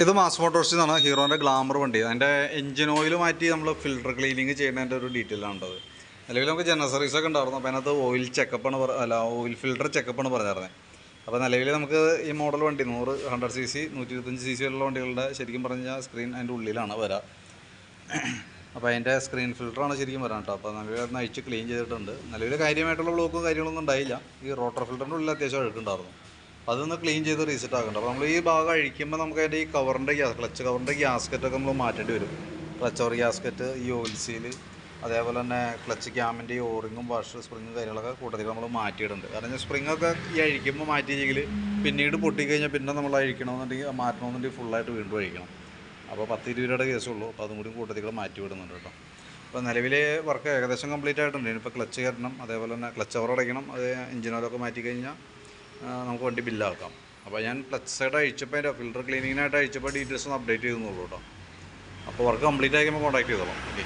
ഇത് മാസ് മോട്ടോഴ്സിൽ നിന്നാണ് ഹീറോൻ്റെ ഗ്ലാമർ വണ്ടി. അതിൻ്റെ എഞ്ചിൻ ഓയിൽ മാറ്റി നമ്മൾ ഫിൽട്ടർ ക്ലീനിങ് ചെയ്യുന്നതിൻ്റെ ഒരു ഡീറ്റെയിൽ ആണത്. നിലവിൽ നമുക്ക് ജനറൽ സർവീസൊക്കെ ഉണ്ടായിരുന്നു. അപ്പോൾ അതിനകത്ത് ഓയിൽ ചെക്കപ്പാണ് ഓയിൽ ഫിൽട്ടർ ചെക്കപ്പാണ് പറഞ്ഞിരുന്നത്. അപ്പോൾ നിലവിൽ നമുക്ക് ഈ മോഡൽ വണ്ടി 100 cc 125 cc ഉള്ള വണ്ടികളുടെ ശരിക്കും പറഞ്ഞാൽ സ്ക്രീൻ അതിൻ്റെ ഉള്ളിലാണ് വരാം. അപ്പോൾ അതിൻ്റെ സ്ക്രീൻ ഫിൽറ്ററാണ് ശരിക്കും വരാൻ കേട്ടോ. അപ്പോൾ നിലവിൽ അത് അഴിച്ച് ക്ലീൻ ചെയ്തിട്ടുണ്ട്. നിലവിൽ കാര്യമായിട്ടുള്ള ബ്ലോക്കും കാര്യങ്ങളൊന്നും ഉണ്ടായില്ല. ഈ റോട്ടർ ഫിൽറ്ററിൻ്റെ ഉള്ളിൽ അത്യാവശ്യം അഴുക്കുണ്ടായിരുന്നു. അതൊന്ന് ക്ലീൻ ചെയ്ത് റീസെറ്റ് ആക്കണ്ട. അപ്പോൾ നമ്മൾ ഈ ഭാഗം അഴിക്കുമ്പോൾ നമുക്ക് അതിൻ്റെ ഈ ക്ലച്ച് കവറിൻ്റെ ഗ്യാസ്കറ്റൊക്കെ നമ്മൾ മാറ്റേണ്ടി വരും. ക്ലച്ച് കവർ ഗ്യാസ്കറ്റ്, ഈ ഓയിൽ സീല്, അതേപോലെ തന്നെ ക്ലച്ച് ക്യാമിൻ്റെ ഈ ഓറിങ്ങും വാഷർ സ്പ്രിങ്ങും കാര്യങ്ങളൊക്കെ കൂട്ടത്തിൽ നമ്മൾ മാറ്റിയിടുന്നുണ്ട്. കാരണം സ്പ്രിങ്ങൊക്കെ ഈ അഴിക്കുമ്പോൾ മാറ്റിയെങ്കിൽ പിന്നീട് പൊട്ടിക്കഴിഞ്ഞാൽ പിന്നെ നമ്മൾ അഴിക്കണമെന്നുണ്ടെങ്കിൽ മാറ്റണമെന്നുണ്ടെങ്കിൽ ഫുള്ളായിട്ട് വീണ്ടും അഴിക്കണം. അപ്പോൾ 10-20 രൂപയുടെ കേസുള്ളൂ. അപ്പോൾ അതും കൂടി കൂട്ടത്തിൽ മാറ്റി വിടുന്നുണ്ട് കേട്ടോ. അപ്പോൾ നിലവിൽ വർക്ക് ഏകദേശം കംപ്ലീറ്റ് ആയിട്ടുണ്ട്. ഇനിയിപ്പോൾ ക്ലച്ച് കയറണം, അതേപോലെ തന്നെ ക്ലച്ച് കവർ അടയ്ക്കണം. അത് എഞ്ചിനോലൊക്കെ മാറ്റി കഴിഞ്ഞാൽ നമുക്ക് വണ്ടി ബില്ലാക്കാം. അപ്പോൾ ഞാൻ ക്ലച്ച് സൈഡ് അഴിച്ചപ്പോൾ അതിൻ്റെ ഫിൽറ്റർ ക്ലീനിങ്ങിനായിട്ട് അഴിച്ചപ്പോൾ ഡീറ്റെയിൽസ് ഒന്ന് അപ്ഡേറ്റ് ചെയ്തെന്നുള്ളൂ കേട്ടോ. അപ്പോൾ വർക്ക് കംപ്ലീറ്റ് ആക്കുമ്പോൾ കോൺടാക്ട് ചെയ്തോളാം. ഓക്കെ.